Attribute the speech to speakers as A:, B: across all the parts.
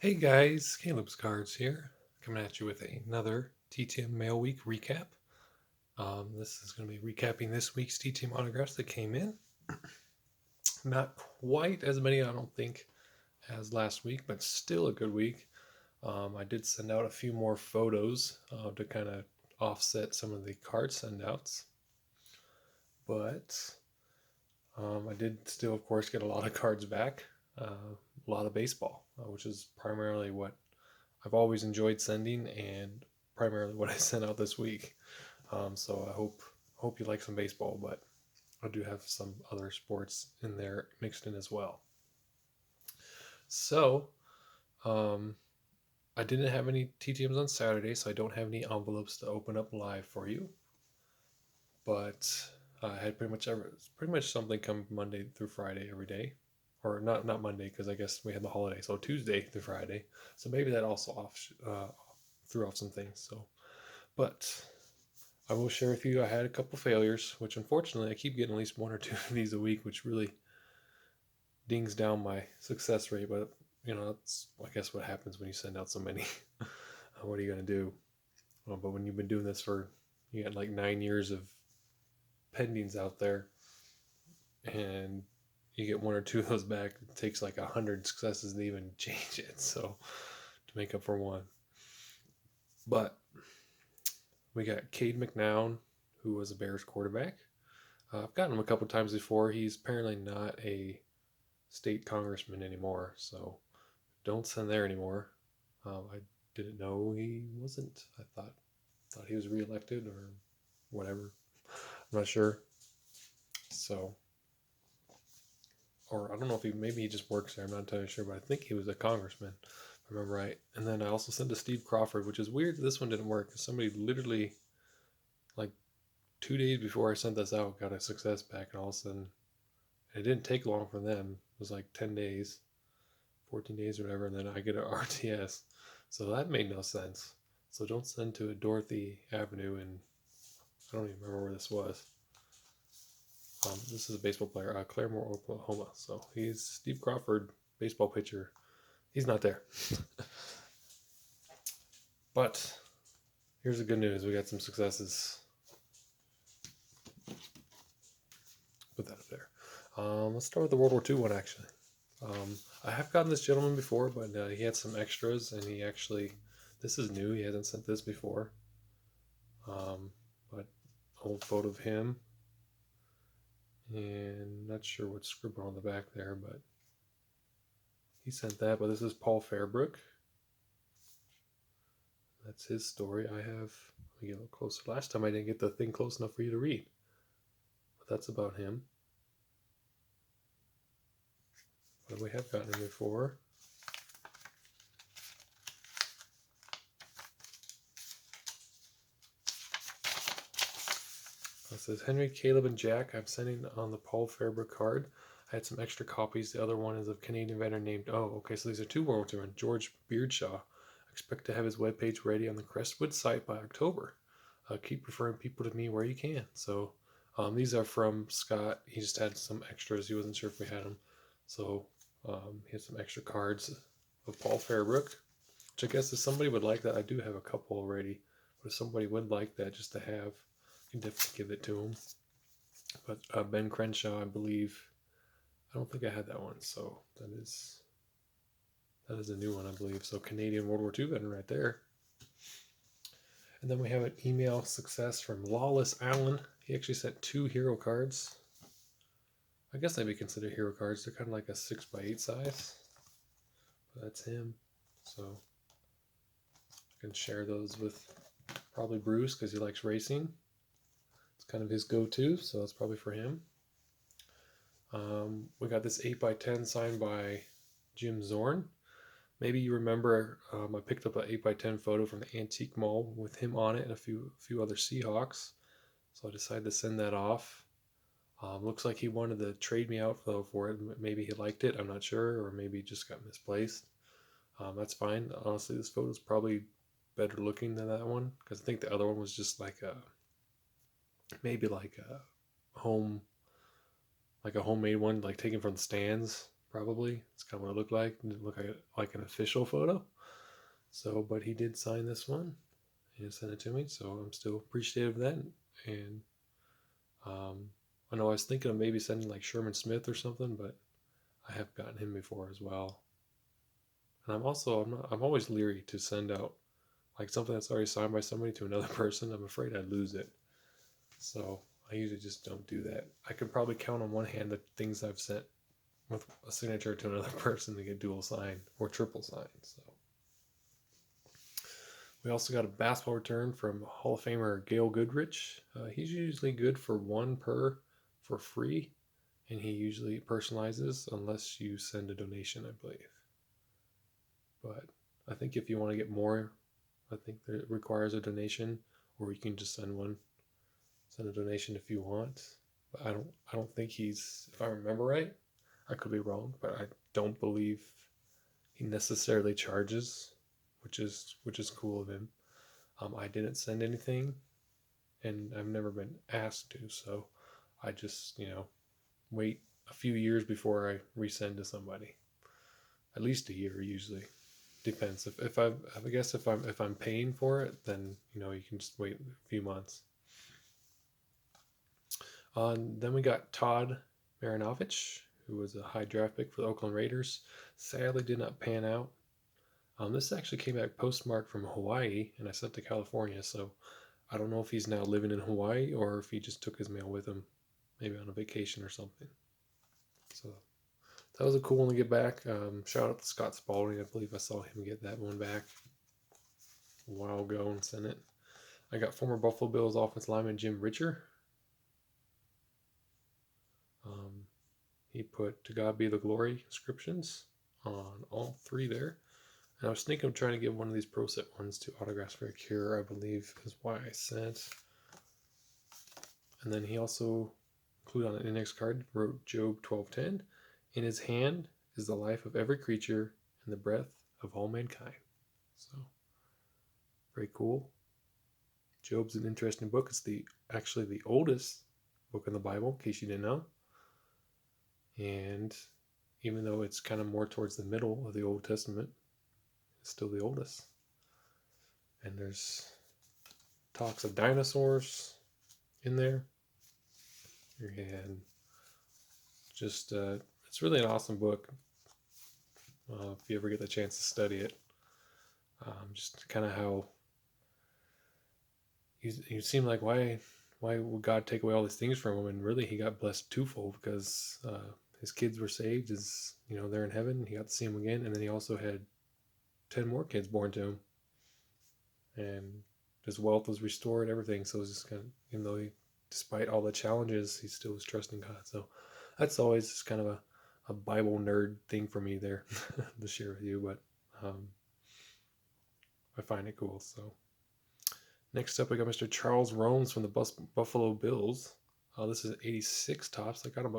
A: Hey guys, Caleb's Cards here, coming at you with another TTM Mail Week recap. This is going to be recapping this week's TTM autographs that came in. Not quite as many, I don't think, as last week, but still a good week. I did send out a few more photos to kind of offset some of the card sendouts, but I did still, of course, get a lot of cards back, a lot of baseball, which is primarily what I've always enjoyed sending and primarily what I sent out this week. So I hope you like some baseball, but I do have some other sports in there mixed in as well. So um, I didn't have any TTMs on Saturday, so I don't have any envelopes to open up live for you. But I had pretty much something come Monday through Friday every day, or not Monday because I guess we had the holiday, so Tuesday through Friday. So maybe that also threw off some things. So, but I will share with you I had a couple failures, which unfortunately I keep getting at least one or two of these a week, which really dings down my success rate. But that's I guess what happens when you send out so many. What are you gonna do? But when you've been doing this for you got like 9 years of pendings out there, and you get one or two of those back, it takes like 100 successes to even change it. So to make up for one, but we got Cade McNown, who was a Bears quarterback. I've gotten him a couple times before. He's apparently not a state congressman anymore, so don't send there anymore. I didn't know he wasn't. I thought he was reelected or whatever. I'm not sure. So, or I don't know if maybe he just works there. I'm not entirely sure, but I think he was a congressman, if I remember right. And then I also sent to Steve Crawford, which is weird. This one didn't work. Somebody literally like 2 days before I sent this out got a success back, and all of a sudden it didn't take long for them. It was like 10 days, 14 days or whatever, and then I get an RTS. So that made no sense. So don't send to a Dorothy Avenue, and I don't even remember where this was. This is a baseball player, Claremore, Oklahoma. So he's Steve Crawford, baseball pitcher. He's not there. But here's the good news: we got some successes. Put that up there. Let's start with the World War II one, actually. I have gotten this gentleman before, but he had some extras, and this is new. He hasn't sent this before. But old photo of him, and not sure what's scribbled on the back there, but he sent that. But this is Paul Fairbrook. That's his story. Let me get a little closer. Last time I didn't get the thing close enough for you to read, but that's about him. But we have gotten him before. It says Henry, Caleb, and Jack. I'm sending on the Paul Fairbrook card. I had some extra copies. The other one is of Canadian veteran named. Oh, okay. So these are two World War II. George Beardshaw. Expect to have his webpage ready on the Crestwood site by October. Keep referring people to me where you can. So these are from Scott. He just had some extras. He wasn't sure if we had them. So he has some extra cards of Paul Fairbrook, which I guess if somebody would like that, I do have a couple already. But if somebody would like that just to have, you can definitely give it to him. But Ben Crenshaw, I believe, I don't think I had that one. So that is a new one, I believe. So Canadian World War II veteran right there. And then we have an email success from Lawless Allen. He actually sent 2 hero cards. I guess they'd be considered hero cards. They're kind of like a 6x8 size. But that's him. So I can share those with probably Bruce because he likes racing. It's kind of his go-to, so that's probably for him. We got this 8x10 signed by Jim Zorn. Maybe you remember I picked up an 8x10 photo from the Antique Mall with him on it and a few other Seahawks. So I decided to send that off. Looks like he wanted to trade me out though for it. Maybe he liked it, I'm not sure, or maybe it just got misplaced. That's fine. Honestly, this photo is probably better looking than that one because I think the other one was just maybe like a homemade one, like taken from the stands, probably. It's kind of what it looked like. It didn't look like an official photo. So, but he did sign this one and send it to me. So I'm still appreciative of that. And I know I was thinking of maybe sending like Sherman Smith or something, but I have gotten him before as well. And I'm always leery to send out like something that's already signed by somebody to another person. I'm afraid I'd lose it. So I usually just don't do that. I could probably count on one hand the things I've sent with a signature to another person to get dual signed or triple signed. So we also got a basketball return from Hall of Famer Gail Goodrich. He's usually good for one per for free, and he usually personalizes unless you send a donation, I believe. But I think if you want to get more, I think that it requires a donation, or you can just send a donation if you want. But I don't think he's, if I remember right, I could be wrong, but I don't believe he necessarily charges, which is cool of him. I didn't send anything, and I've never been asked to, so I just wait a few years before I resend to somebody. At least a year usually. Depends. I guess if I'm paying for it, then you can just wait a few months. Then we got Todd Marinovich, who was a high draft pick for the Oakland Raiders. Sadly, did not pan out. This actually came back postmarked from Hawaii, and I sent to California, so I don't know if he's now living in Hawaii or if he just took his mail with him, maybe on a vacation or something. So that was a cool one to get back. Shout out to Scott Spalding. I believe I saw him get that one back a while ago and sent it. I got former Buffalo Bills offensive lineman Jim Richer. He put "To God Be the Glory" inscriptions on all three there. And I was thinking of trying to give one of these Pro Set ones to Autographs for a Cure, I believe is why I sent. And then he also included on an index card, wrote Job 12:10. In his hand is the life of every creature and the breath of all mankind. So, very cool. Job's an interesting book. It's actually the oldest book in the Bible, in case you didn't know. And even though it's kind of more towards the middle of the Old Testament, it's still the oldest. And there's talks of dinosaurs in there. And just, it's really an awesome book if you ever get the chance to study it. Just kind of how you seem like, why would God take away all these things from him? And really, he got blessed twofold because his kids were saved, they're in heaven. He got to see them again, and then he also had 10 more kids born to him, and his wealth was restored, everything. So it was just kind of, even though despite all the challenges, he still was trusting God. So that's always just kind of a Bible nerd thing for me there to share with you, but I find it cool. So next up, we got Mr. Charles Romes from the Buffalo Bills. This is 86 tops. I got him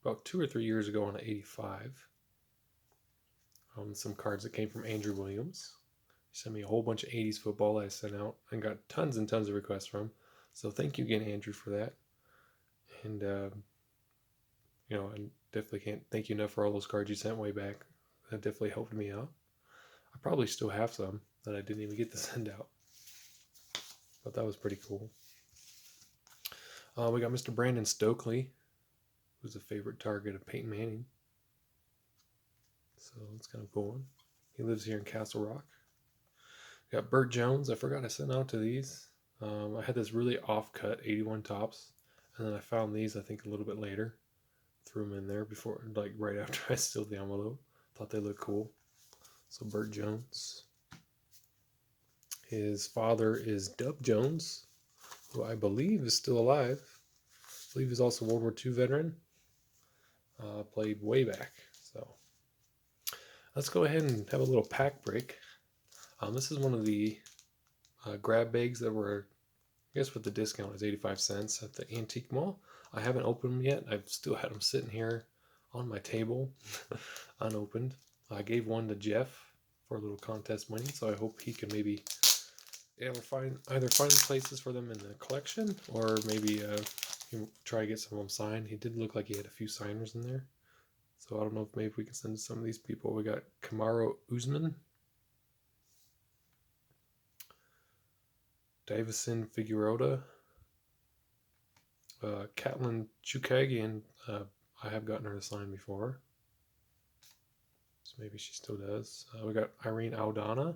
A: about 2 or 3 years ago on an 85. Some cards that came from Andrew Williams. He sent me a whole bunch of 80s football that I sent out and got tons and tons of requests from. So thank you again, Andrew, for that. And, I definitely can't thank you enough for all those cards you sent way back. That definitely helped me out. I probably still have some that I didn't even get to send out. But that was pretty cool. We got Mr. Brandon Stokely, who's a favorite target of Peyton Manning. So it's kind of cool one. He lives here in Castle Rock. We got Burt Jones. I forgot I sent out to these. I had this really off-cut 81 tops, and then I found these, I think, a little bit later. Threw them in there before, like right after I sealed the envelope. Thought they looked cool. So Burt Jones. His father is Dub Jones, who I believe is still alive. I believe he's also a World War II veteran. Played way back. So let's go ahead and have a little pack break. This is one of the grab bags that were, I guess with the discount, is 85 cents at the Antique Mall. I haven't opened them yet. I've still had them sitting here on my table, unopened. I gave one to Jeff for a little contest money, so I hope he can maybe either find places for them in the collection, or maybe try to get some of them signed. He did look like he had a few signers in there, So I don't know if maybe we can send some of these people. We got Kamaru Usman, Davison Figueroa, Catelyn Chukagian. I have gotten her to sign before, so maybe she still does. We got Irene Aldana,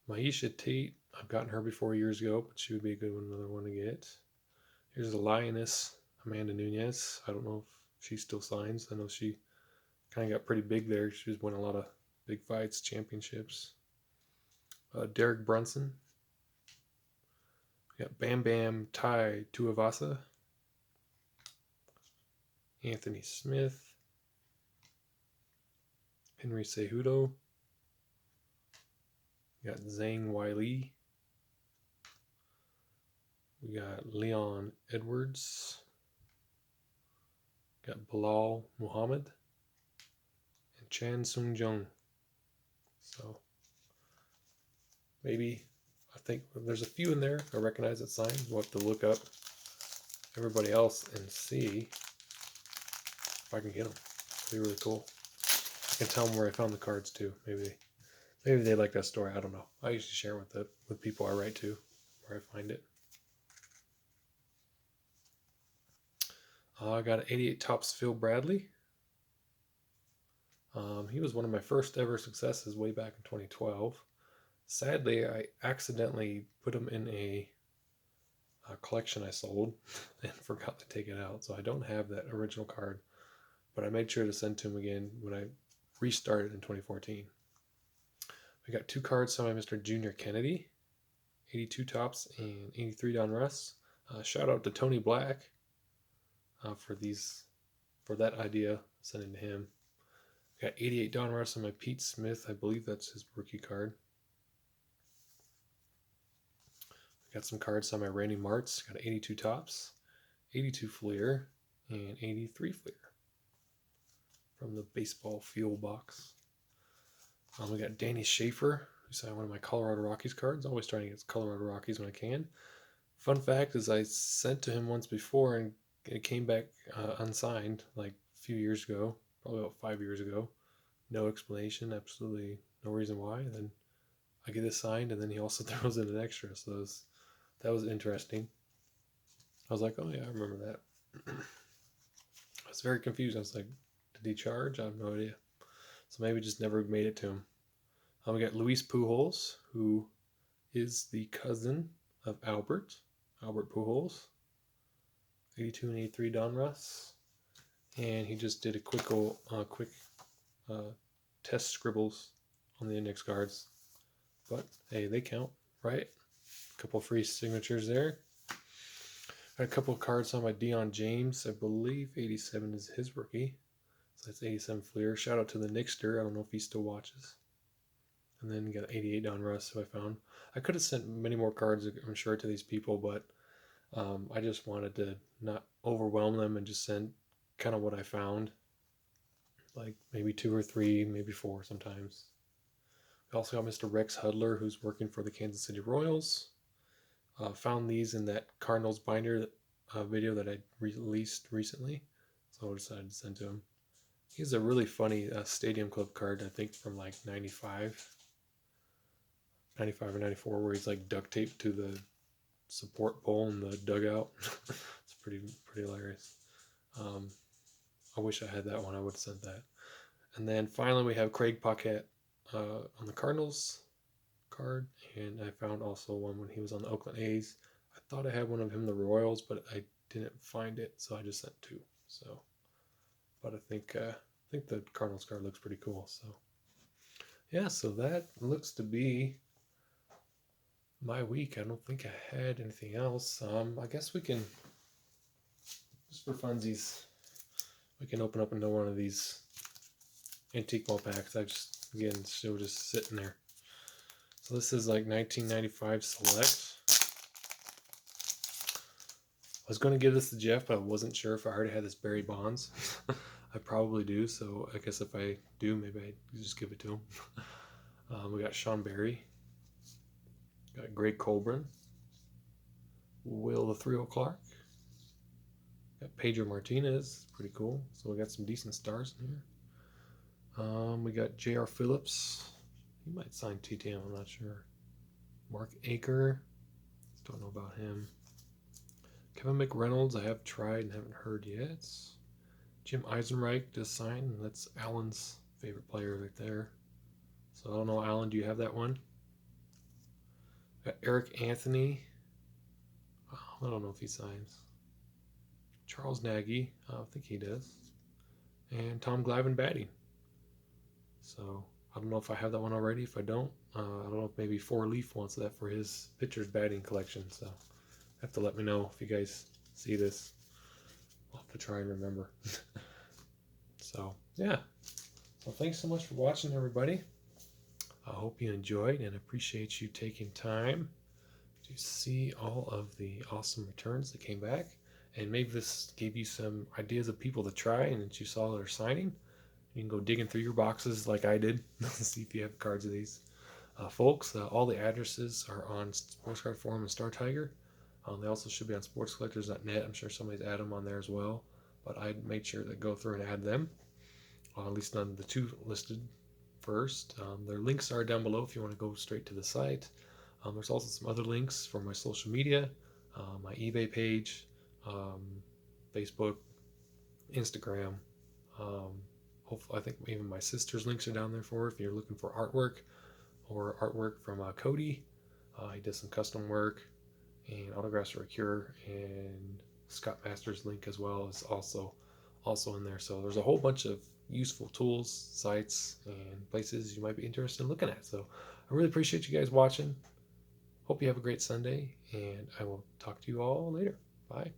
A: Maisha Tate. I've gotten her before years ago, but she would be a good one, another one to get. Here's the Lioness, Amanda Nunez. I don't know if she still signs. I know she kind of got pretty big there. She was winning a lot of big fights, championships. Derek Brunson. We got Bam Bam Tai Tuivasa. Anthony Smith. Henry Cejudo. We got Zhang Weili. We got Leon Edwards. We got Bilal Muhammad. And Chan Sung Jung. So maybe, I think there's a few in there I recognize that sign. We'll have to look up everybody else and see if I can get them. It'd be really cool. I can tell them where I found the cards too. Maybe they like that story. I don't know. I usually share it with people I write to, where I find it. I got an 88 Topps Phil Bradley. He was one of my first ever successes way back in 2012. Sadly, I accidentally put him in a collection I sold and forgot to take it out. So I don't have that original card, but I made sure to send to him again when I restarted in 2014. We got 2 cards signed by Mr. Junior Kennedy, 82 Topps and 83 Donruss. Shout out to Tony Black for that idea, sending to him. We got 88 Donruss on my Pete Smith. I believe that's his rookie card. Got some cards on my Randy Martz. Got 82 Topps, 82 Fleer, and 83 Fleer from the baseball fuel box. We got Danny Schaefer, who signed one of my Colorado Rockies cards. Always trying to get Colorado Rockies when I can. Fun fact is I sent to him once before and it came back unsigned like a few years ago, probably about 5 years ago. No explanation, absolutely no reason why. And then I get it signed and then he also throws in an extra. So that was interesting. I was like, oh yeah, I remember that. I was very confused. I was like, did he charge? I have no idea. So maybe just never made it to him. We got Luis Pujols, who is the cousin of Albert Pujols. 82 and 83 Donruss. And he just did a quick test scribbles on the index cards. But hey, they count, right? A couple free signatures there. Got a couple of cards on my Deion James. I believe 87 is his rookie. So that's 87 Fleer. Shout out to the Nixter. I don't know if he still watches. And then got 88 Donruss, who I found. I could have sent many more cards, I'm sure, to these people, but I just wanted to not overwhelm them and just send kind of what I found. Like maybe 2 or 3, maybe 4 sometimes. We also got Mr. Rex Hudler, who's working for the Kansas City Royals. Found these in that Cardinals binder video that I released recently. So I decided to send to him. He's a really funny Stadium Club card, I think from like 95 or 94, where he's like duct taped to the support pole in the dugout. It's pretty hilarious. I wish I had that one. I would have sent that. And then finally we have Craig Paquette on the Cardinals card, and I found also one when he was on the Oakland A's. I thought I had one of him, the Royals, but I didn't find it, so I just sent 2. So, but I think the Cardinals card looks pretty cool. So, yeah, so that looks to be my week. I don't think I had anything else. I guess we can, just for funsies, we can open up into one of these antique mall packs. I've just, again, still just sitting there. So this is like 1995 Select. I was going to give this to Jeff, but I wasn't sure if I already had this Barry Bonds. I probably do, so I guess if I do, maybe I just give it to him. We got Sean Barry. Got Greg Colburn. Will the 3-0 Clark. Got Pedro Martinez, pretty cool. So we got some decent stars in here. We got J.R. Phillips. He might sign TTM, I'm not sure. Mark Aker. Don't know about him. Kevin McReynolds, I have tried and haven't heard yet. Jim Eisenreich does sign. That's Alan's favorite player right there. So I don't know, Alan, do you have that one? Got Eric Anthony. I don't know if he signs. Charles Nagy, I think he does. And Tom Glavine batting. So I don't know if I have that one already. If I don't know if maybe Four Leaf wants that for his pitcher's batting collection. So have to let me know if you guys see this. I'll have to try and remember. So yeah. Well, thanks so much for watching, everybody. I hope you enjoyed and appreciate you taking time to see all of the awesome returns that came back. And maybe this gave you some ideas of people to try and that you saw that are signing. You can go digging through your boxes like I did, see if you have cards of these. Folks, all the addresses are on Sports Card Forum and Star Tiger. They also should be on sportscollectors.net. I'm sure somebody's added them on there as well. But I made sure to go through and add them, at least on the two listed first. Their links are down below if you want to go straight to the site. There's also some other links for my social media, my eBay page, Facebook, Instagram. Hopefully, I think even my sister's links are down there for if you're looking for artwork or artwork from Cody. He does some custom work and autographs for a cure, and Scott Masters' link as well is also in there. So there's a whole bunch of useful tools, sites, and places you might be interested in looking at. So I really appreciate you guys watching. Hope you have a great Sunday, and I will talk to you all later. Bye.